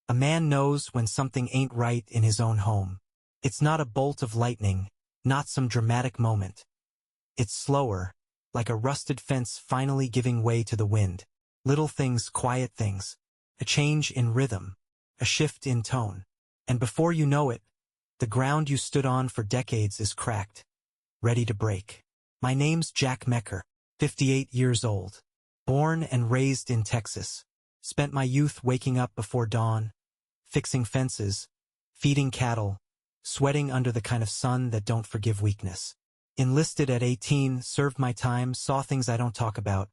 A man knows when something ain't right in his own home. It's not a bolt of lightning, not some dramatic moment. It's slower, like a rusted fence finally giving way to the wind. Little things, quiet things. A change in rhythm. A shift in tone. And before you know it, the ground you stood on for decades is cracked, ready to break. My name's Jack Mecker, 58 years old. Born and raised in Texas. Spent my youth waking up before dawn, fixing fences, feeding cattle, sweating under the kind of sun that don't forgive weakness. Enlisted at 18, served my time, saw things I don't talk about,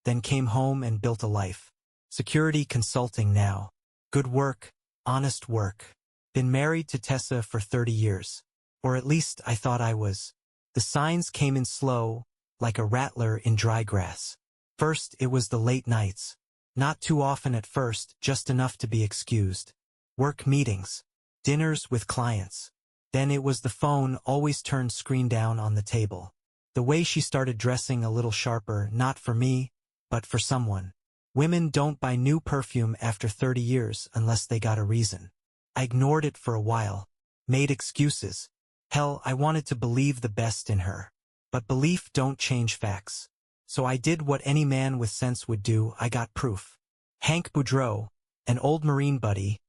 then came home and built a life. Security consulting now. Good work, honest work. Been married to Tessa for 30 years. Or at least I thought I was. The signs came in slow, like a rattler in dry grass. First, it was the late nights. Not too often at first, just enough to be excused. Work meetings. Dinners with clients. Then it was the phone, always turned screen down on the table. The way she started dressing a little sharper, not for me, but for someone. Women don't buy new perfume after 30 years unless they got a reason. I ignored it for a while. Made excuses. Hell, I wanted to believe the best in her. But belief don't change facts. So I did what any man with sense would do. I got proof. Hank Boudreau, an old Marine buddy,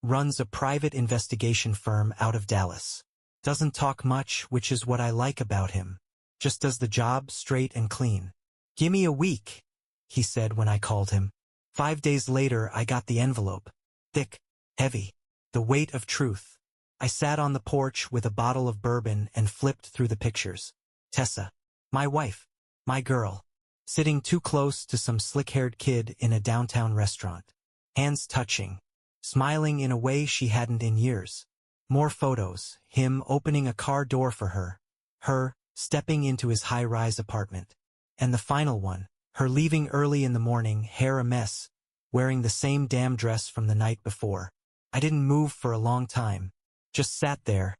runs a private investigation firm out of Dallas. Doesn't talk much, which is what I like about him. Just does the job straight and clean. "Gimme a week," he said when I called him. 5 days later I got the envelope. Thick, heavy, the weight of truth. I sat on the porch with a bottle of bourbon and flipped through the pictures. Tessa, my wife, my girl, sitting too close to some slick-haired kid in a downtown restaurant. Hands touching, smiling in a way she hadn't in years. More photos, him opening a car door for her stepping into his high-rise apartment. And the final one, her leaving early in the morning, hair a mess, wearing the same damn dress from the night before. I didn't move for a long time. Just sat there,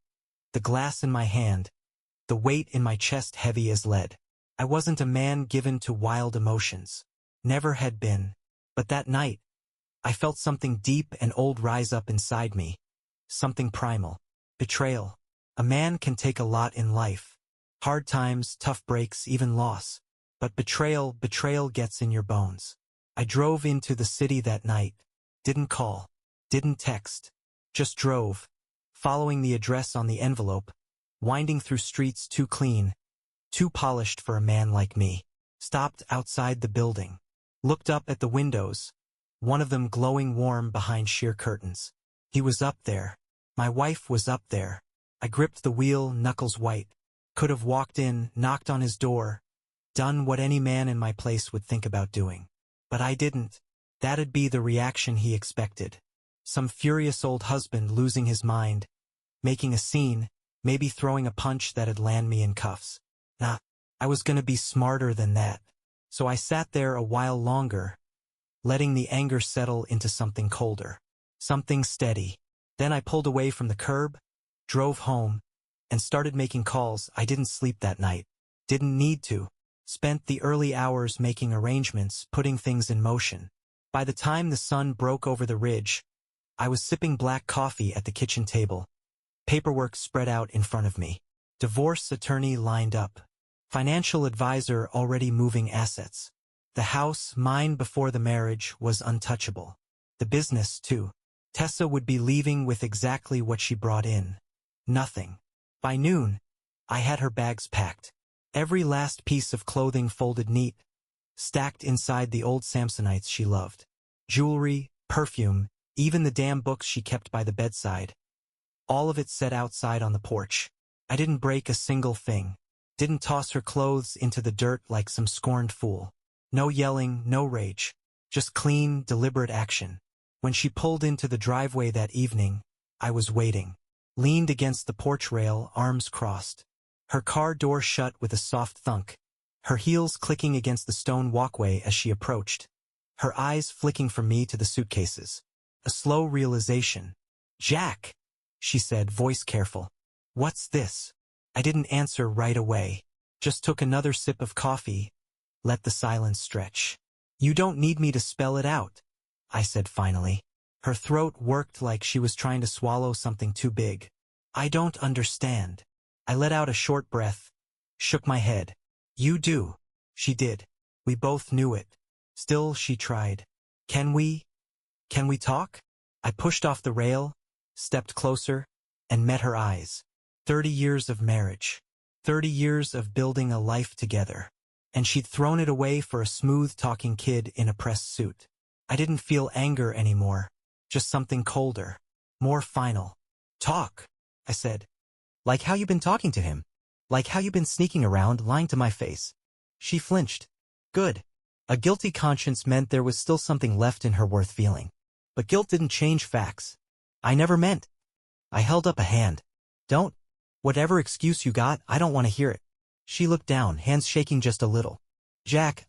the glass in my hand, the weight in my chest heavy as lead. I wasn't a man given to wild emotions. Never had been. But that night, I felt something deep and old rise up inside me. Something primal. Betrayal. A man can take a lot in life. Hard times, tough breaks, even loss. But betrayal gets in your bones. I drove into the city that night. Didn't call. Didn't text. Just drove. Following the address on the envelope. Winding through streets too clean. Too polished for a man like me. Stopped outside the building. Looked up at the windows. One of them glowing warm behind sheer curtains. He was up there. My wife was up there. I gripped the wheel, knuckles white. Could have walked in, knocked on his door. Done what any man in my place would think about doing. But I didn't. That'd be the reaction he expected. Some furious old husband losing his mind. Making a scene, maybe throwing a punch that'd land me in cuffs. Nah, I was gonna be smarter than that. So I sat there a while longer, letting the anger settle into something colder. Something steady. Then I pulled away from the curb, drove home, and started making calls. I didn't sleep that night. Didn't need to. Spent the early hours making arrangements, putting things in motion. By the time the sun broke over the ridge, I was sipping black coffee at the kitchen table. Paperwork spread out in front of me. Divorce attorney lined up. Financial advisor already moving assets. The house, mine before the marriage, was untouchable. The business, too. Tessa would be leaving with exactly what she brought in. Nothing. By noon, I had her bags packed. Every last piece of clothing folded neat, stacked inside the old Samsonites she loved. Jewelry, perfume, even the damn books she kept by the bedside. All of it set outside on the porch. I didn't break a single thing. Didn't toss her clothes into the dirt like some scorned fool. No yelling, no rage. Just clean, deliberate action. When she pulled into the driveway that evening, I was waiting. Leaned against the porch rail, arms crossed. Her car door shut with a soft thunk. Her heels clicking against the stone walkway as she approached. Her eyes flicking from me to the suitcases. A slow realization. "Jack," she said, voice careful. "What's this?" I didn't answer right away. Just took another sip of coffee. Let the silence stretch. "You don't need me to spell it out," I said finally. Her throat worked like she was trying to swallow something too big. I don't understand. I let out a short breath, shook my head. You do. She did. We both knew it. Still, she tried. Can we talk? I pushed off the rail, stepped closer, and met her eyes. 30 years of marriage. 30 years of building a life together. And she'd thrown it away for a smooth-talking kid in a pressed suit. I didn't feel anger anymore, just something colder, more final. Talk, I said. Like how you've been talking to him. Like how you've been sneaking around, lying to my face. She flinched. Good. A guilty conscience meant there was still something left in her worth feeling. But guilt didn't change facts. I never meant. I held up a hand. Don't. Whatever excuse you got, I don't want to hear it. She looked down, hands shaking just a little. Jack,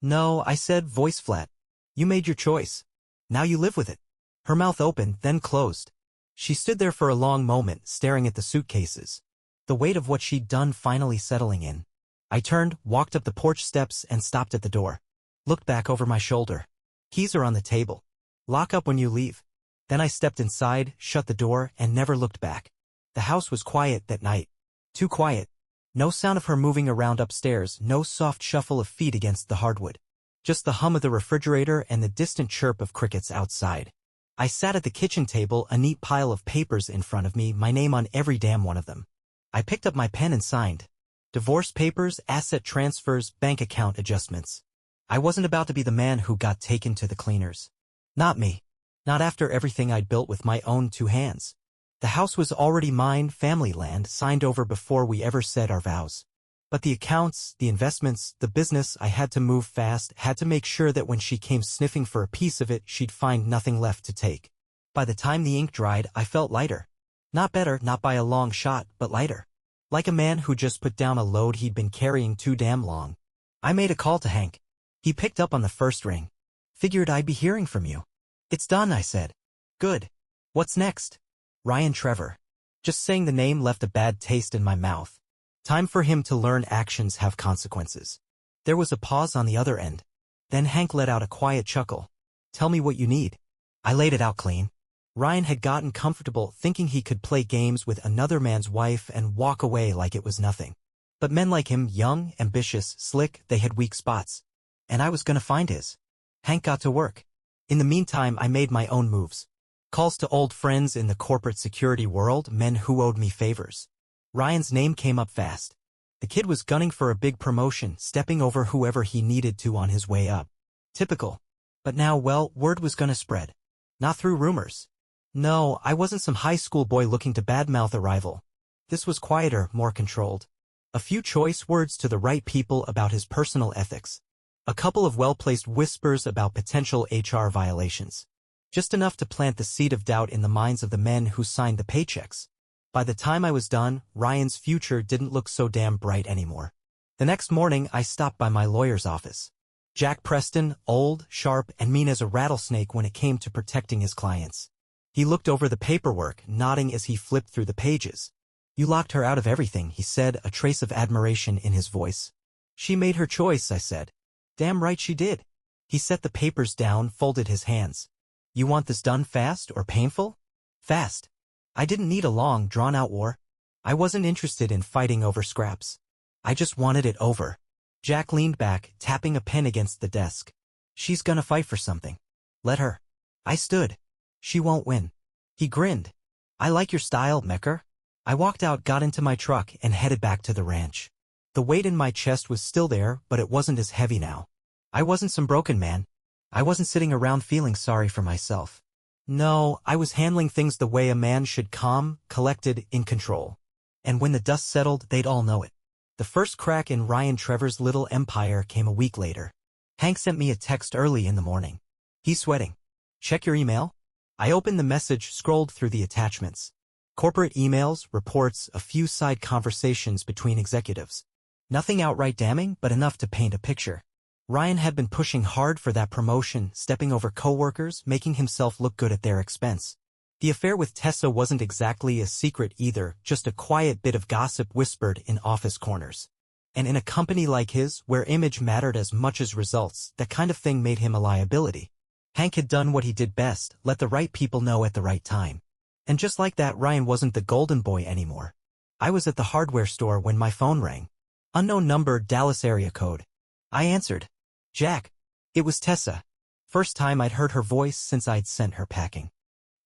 No, I said, voice flat. You made your choice. Now you live with it. Her mouth opened, then closed. She stood there for a long moment, staring at the suitcases. The weight of what she'd done finally settling in. I turned, walked up the porch steps, and stopped at the door. Looked back over my shoulder. Keys are on the table. Lock up when you leave. Then I stepped inside, shut the door, and never looked back. The house was quiet that night. Too quiet. No sound of her moving around upstairs, no soft shuffle of feet against the hardwood. Just the hum of the refrigerator and the distant chirp of crickets outside. I sat at the kitchen table, a neat pile of papers in front of me, my name on every damn one of them. I picked up my pen and signed. Divorce papers, asset transfers, bank account adjustments. I wasn't about to be the man who got taken to the cleaners. Not me. Not after everything I'd built with my own two hands. The house was already mine, family land, signed over before we ever said our vows. But the accounts, the investments, the business, I had to move fast, had to make sure that when she came sniffing for a piece of it, she'd find nothing left to take. By the time the ink dried, I felt lighter. Not better, not by a long shot, but lighter. Like a man who just put down a load he'd been carrying too damn long. I made a call to Hank. He picked up on the first ring. Figured I'd be hearing from you. It's done, I said. Good. What's next? Ryan Trevor. Just saying the name left a bad taste in my mouth. Time for him to learn actions have consequences. There was a pause on the other end. Then Hank let out a quiet chuckle. Tell me what you need. I laid it out clean. Ryan had gotten comfortable thinking he could play games with another man's wife and walk away like it was nothing. But men like him, young, ambitious, slick, they had weak spots. And I was gonna find his. Hank got to work. In the meantime, I made my own moves. Calls to old friends in the corporate security world, men who owed me favors. Ryan's name came up fast. The kid was gunning for a big promotion, stepping over whoever he needed to on his way up. Typical. But now, well, word was gonna spread. Not through rumors. No, I wasn't some high school boy looking to badmouth a rival. This was quieter, more controlled. A few choice words to the right people about his personal ethics. A couple of well-placed whispers about potential HR violations. Just enough to plant the seed of doubt in the minds of the men who signed the paychecks. By the time I was done, Ryan's future didn't look so damn bright anymore. The next morning, I stopped by my lawyer's office. Jack Preston, old, sharp, and mean as a rattlesnake when it came to protecting his clients. He looked over the paperwork, nodding as he flipped through the pages. You locked her out of everything, he said, a trace of admiration in his voice. She made her choice, I said. Damn right she did. He set the papers down, folded his hands. You want this done fast or painful? Fast. I didn't need a long, drawn-out war. I wasn't interested in fighting over scraps. I just wanted it over. Jack leaned back, tapping a pen against the desk. She's gonna fight for something. Let her. I stood. She won't win. He grinned. I like your style, Mecker. I walked out, got into my truck, and headed back to the ranch. The weight in my chest was still there, but it wasn't as heavy now. I wasn't some broken man. I wasn't sitting around feeling sorry for myself. No, I was handling things the way a man should, calm, collected, in control. And when the dust settled, they'd all know it. The first crack in Ryan Trevor's little empire came a week later. Hank sent me a text early in the morning. He's sweating. Check your email? I opened the message, scrolled through the attachments. Corporate emails, reports, a few side conversations between executives. Nothing outright damning, but enough to paint a picture. Ryan had been pushing hard for that promotion, stepping over coworkers, making himself look good at their expense. The affair with Tessa wasn't exactly a secret either, just a quiet bit of gossip whispered in office corners. And in a company like his, where image mattered as much as results, that kind of thing made him a liability. Hank had done what he did best, let the right people know at the right time. And just like that, Ryan wasn't the golden boy anymore. I was at the hardware store when my phone rang. Unknown number, Dallas area code. I answered. Jack. It was Tessa. First time I'd heard her voice since I'd sent her packing.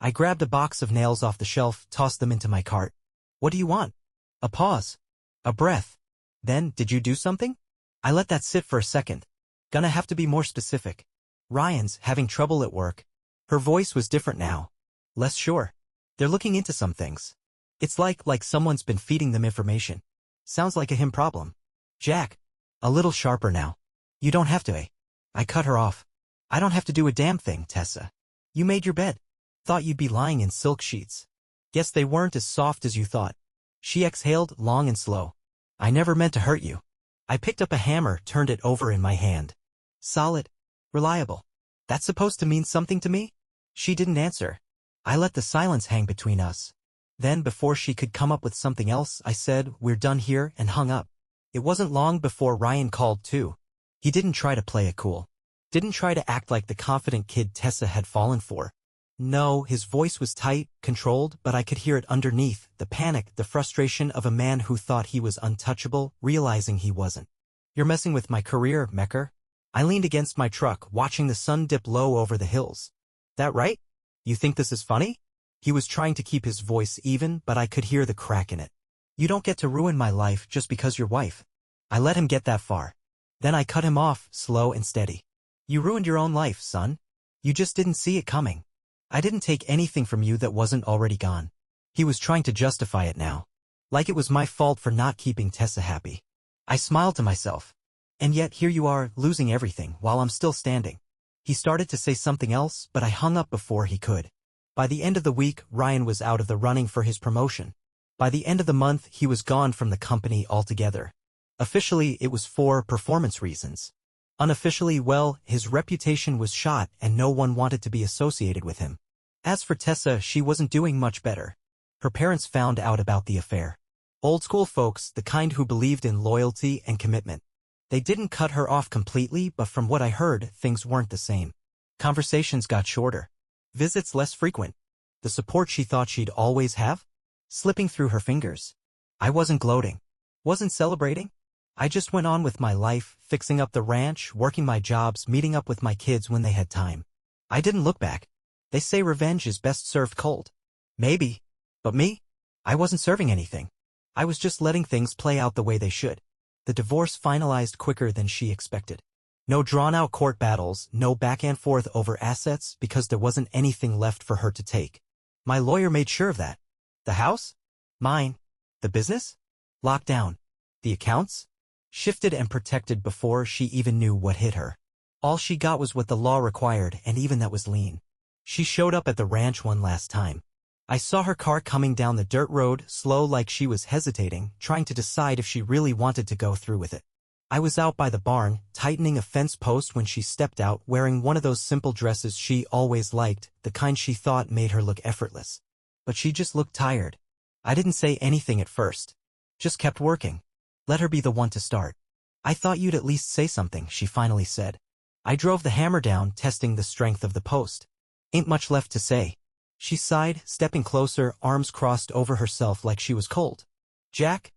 I grabbed a box of nails off the shelf, tossed them into my cart. What do you want? A pause. A breath. Then, did you do something? I let that sit for a second. Gonna have to be more specific. Ryan's having trouble at work. Her voice was different now. Less sure. They're looking into some things. It's like someone's been feeding them information. Sounds like a him problem. Jack. A little sharper now. You don't have to, eh? I cut her off. I don't have to do a damn thing, Tessa. You made your bed. Thought you'd be lying in silk sheets. Guess they weren't as soft as you thought. She exhaled, long and slow. I never meant to hurt you. I picked up a hammer, turned it over in my hand. Solid. Reliable. That's supposed to mean something to me? She didn't answer. I let the silence hang between us. Then, before she could come up with something else, I said, we're done here, and hung up. It wasn't long before Ryan called too. He didn't try to play it cool. Didn't try to act like the confident kid Tessa had fallen for. No, his voice was tight, controlled, but I could hear it underneath, the panic, the frustration of a man who thought he was untouchable, realizing he wasn't. You're messing with my career, Mecker. I leaned against my truck, watching the sun dip low over the hills. That right? You think this is funny? He was trying to keep his voice even, but I could hear the crack in it. You don't get to ruin my life just because you're wife. I let him get that far. Then I cut him off, slow and steady. You ruined your own life, son. You just didn't see it coming. I didn't take anything from you that wasn't already gone. He was trying to justify it now. Like it was my fault for not keeping Tessa happy. I smiled to myself. And yet here you are, losing everything, while I'm still standing. He started to say something else, but I hung up before he could. By the end of the week, Ryan was out of the running for his promotion. By the end of the month, he was gone from the company altogether. Officially, it was for performance reasons. Unofficially, well, his reputation was shot and no one wanted to be associated with him. As for Tessa, she wasn't doing much better. Her parents found out about the affair. Old-school folks, the kind who believed in loyalty and commitment. They didn't cut her off completely, but from what I heard, things weren't the same. Conversations got shorter. Visits less frequent. The support she thought she'd always have? Slipping through her fingers. I wasn't gloating. Wasn't celebrating. I just went on with my life, fixing up the ranch, working my jobs, meeting up with my kids when they had time. I didn't look back. They say revenge is best served cold. Maybe. But me? I wasn't serving anything. I was just letting things play out the way they should. The divorce finalized quicker than she expected. No drawn-out court battles, no back and forth over assets because there wasn't anything left for her to take. My lawyer made sure of that. The house? Mine. The business? Locked down. The accounts? Shifted and protected before she even knew what hit her. All she got was what the law required, and even that was lean. She showed up at the ranch one last time. I saw her car coming down the dirt road, slow like she was hesitating, trying to decide if she really wanted to go through with it. I was out by the barn, tightening a fence post when she stepped out, wearing one of those simple dresses she always liked, the kind she thought made her look effortless. But she just looked tired. I didn't say anything at first. Just kept working. Let her be the one to start. I thought you'd at least say something, she finally said. I drove the hammer down, testing the strength of the post. Ain't much left to say. She sighed, stepping closer, arms crossed over herself like she was cold. Jack?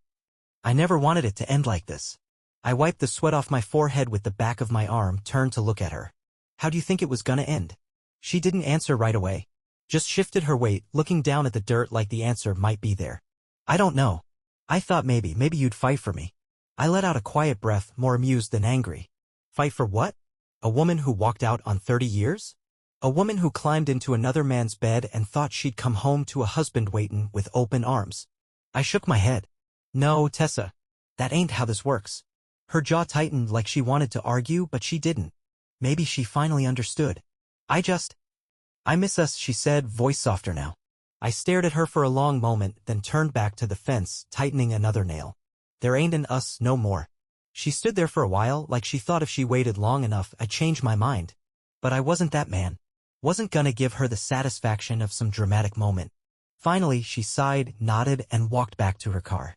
I never wanted it to end like this. I wiped the sweat off my forehead with the back of my arm, turned to look at her. How do you think it was gonna end? She didn't answer right away. Just shifted her weight, looking down at the dirt like the answer might be there. I don't know. I thought maybe you'd fight for me. I let out a quiet breath, more amused than angry. Fight for what? A woman who walked out on 30 years? A woman who climbed into another man's bed and thought she'd come home to a husband waiting with open arms. I shook my head. No, Tessa. That ain't how this works. Her jaw tightened like she wanted to argue, but she didn't. Maybe she finally understood. I miss us, she said, voice softer now. I stared at her for a long moment, then turned back to the fence, tightening another nail. There ain't an us no more. She stood there for a while, like she thought if she waited long enough, I'd change my mind. But I wasn't that man. Wasn't gonna give her the satisfaction of some dramatic moment. Finally, she sighed, nodded, and walked back to her car.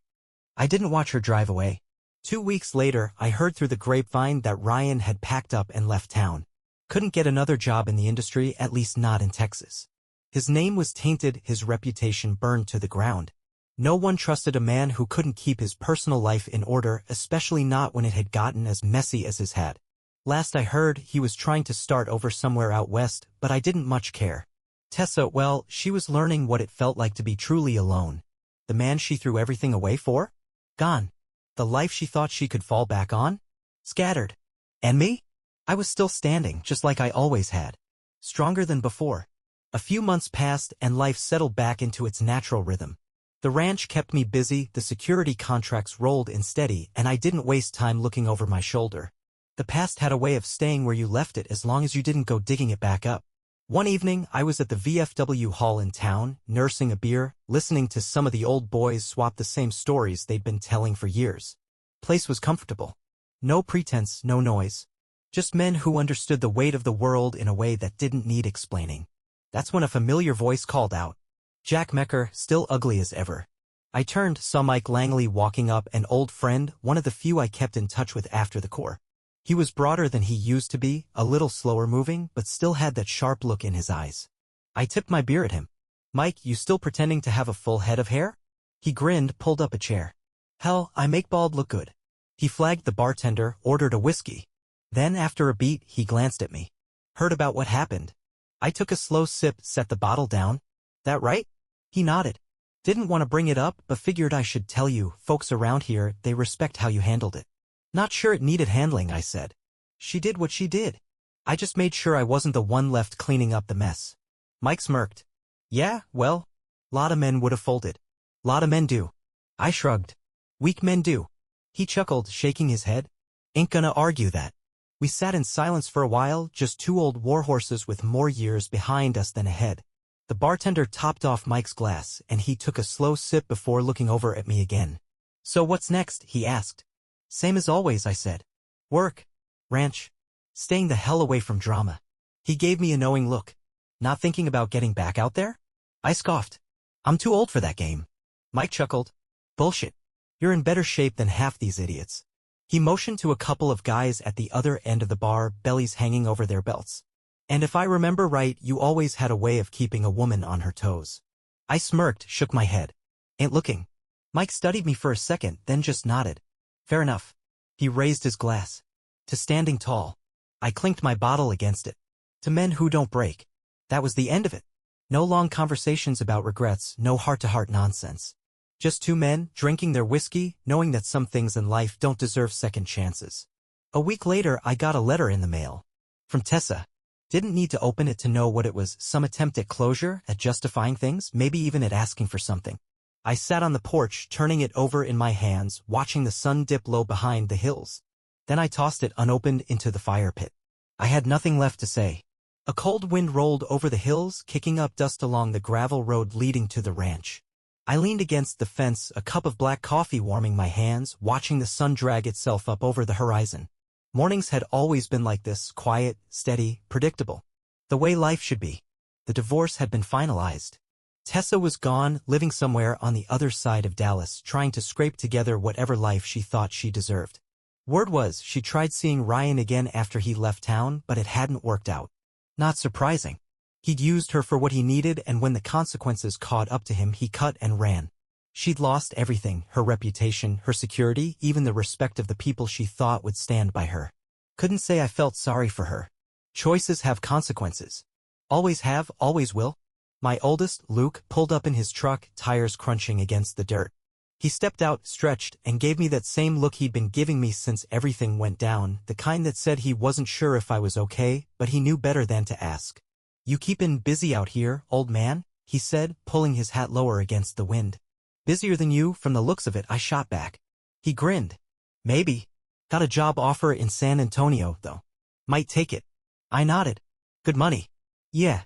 I didn't watch her drive away. 2 weeks later, I heard through the grapevine that Ryan had packed up and left town. Couldn't get another job in the industry, at least not in Texas. His name was tainted, his reputation burned to the ground. No one trusted a man who couldn't keep his personal life in order, especially not when it had gotten as messy as his had. Last I heard, he was trying to start over somewhere out west, but I didn't much care. Tessa, well, she was learning what it felt like to be truly alone. The man she threw everything away for? Gone. The life she thought she could fall back on? Scattered. And me? I was still standing, just like I always had. Stronger than before. A few months passed and life settled back into its natural rhythm. The ranch kept me busy, the security contracts rolled in steady, and I didn't waste time looking over my shoulder. The past had a way of staying where you left it as long as you didn't go digging it back up. One evening, I was at the VFW hall in town, nursing a beer, listening to some of the old boys swap the same stories they'd been telling for years. Place was comfortable. No pretense, no noise. Just men who understood the weight of the world in a way that didn't need explaining. That's when a familiar voice called out. Jack Mecker, still ugly as ever. I turned, saw Mike Langley walking up, an old friend, one of the few I kept in touch with after the Corps. He was broader than he used to be, a little slower moving, but still had that sharp look in his eyes. I tipped my beer at him. Mike, you still pretending to have a full head of hair? He grinned, pulled up a chair. Hell, I make bald look good. He flagged the bartender, ordered a whiskey. Then, after a beat, he glanced at me. Heard about what happened? I took a slow sip, set the bottle down. That right? He nodded. Didn't want to bring it up, but figured I should tell you, folks around here, they respect how you handled it. Not sure it needed handling, I said. She did what she did. I just made sure I wasn't the one left cleaning up the mess. Mike smirked. Yeah, well, lot of men would have folded. Lot of men do. I shrugged. Weak men do. He chuckled, shaking his head. Ain't gonna argue that. We sat in silence for a while, just two old warhorses with more years behind us than ahead. The bartender topped off Mike's glass, and he took a slow sip before looking over at me again. So what's next? He asked. Same as always, I said. Work. Ranch. Staying the hell away from drama. He gave me a knowing look. Not thinking about getting back out there? I scoffed. I'm too old for that game. Mike chuckled. Bullshit. You're in better shape than half these idiots. He motioned to a couple of guys at the other end of the bar, bellies hanging over their belts. And if I remember right, you always had a way of keeping a woman on her toes. I smirked, shook my head. Ain't looking. Mike studied me for a second, then just nodded. Fair enough. He raised his glass. To standing tall. I clinked my bottle against it. To men who don't break. That was the end of it. No long conversations about regrets, no heart-to-heart nonsense. Just two men, drinking their whiskey, knowing that some things in life don't deserve second chances. A week later, I got a letter in the mail. From Tessa. Didn't need to open it to know what it was, some attempt at closure, at justifying things, maybe even at asking for something. I sat on the porch, turning it over in my hands, watching the sun dip low behind the hills. Then I tossed it unopened into the fire pit. I had nothing left to say. A cold wind rolled over the hills, kicking up dust along the gravel road leading to the ranch. I leaned against the fence, a cup of black coffee warming my hands, watching the sun drag itself up over the horizon. Mornings had always been like this, quiet, steady, predictable. The way life should be. The divorce had been finalized. Tessa was gone, living somewhere on the other side of Dallas, trying to scrape together whatever life she thought she deserved. Word was, she tried seeing Ryan again after he left town, but it hadn't worked out. Not surprising. He'd used her for what he needed, and when the consequences caught up to him, he cut and ran. She'd lost everything, her reputation, her security, even the respect of the people she thought would stand by her. Couldn't say I felt sorry for her. Choices have consequences. Always have, always will. My oldest, Luke, pulled up in his truck, tires crunching against the dirt. He stepped out, stretched, and gave me that same look he'd been giving me since everything went down, the kind that said he wasn't sure if I was okay, but he knew better than to ask. You keepin' busy out here, old man? He said, pulling his hat lower against the wind. Busier than you, from the looks of it, I shot back. He grinned. Maybe. Got a job offer in San Antonio, though. Might take it. I nodded. Good money. Yeah.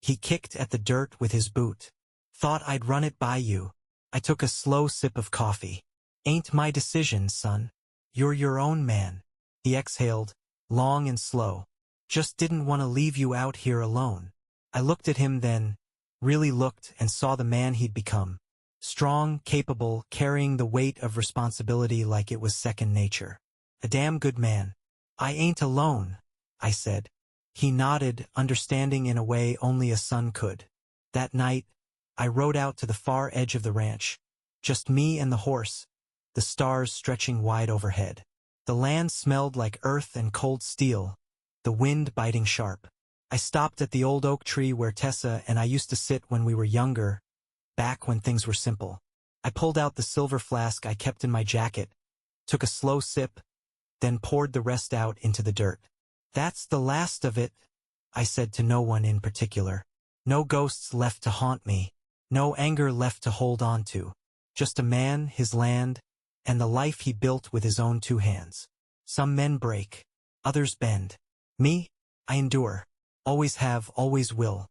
He kicked at the dirt with his boot. Thought I'd run it by you. I took a slow sip of coffee. Ain't my decision, son. You're your own man. He exhaled, long and slow. Just didn't want to leave you out here alone. I looked at him then, really looked, and saw the man he'd become. Strong, capable, carrying the weight of responsibility like it was second nature. A damn good man. I ain't alone, I said. He nodded, understanding in a way only a son could. That night, I rode out to the far edge of the ranch. Just me and the horse, the stars stretching wide overhead. The land smelled like earth and cold steel, the wind biting sharp. I stopped at the old oak tree where Tessa and I used to sit when we were younger, back when things were simple. I pulled out the silver flask I kept in my jacket, took a slow sip, then poured the rest out into the dirt. "That's the last of it," I said to no one in particular. No ghosts left to haunt me, no anger left to hold on to. Just a man, his land, and the life he built with his own 2 hands. Some men break, others bend. Me, I endure. Always have, always will.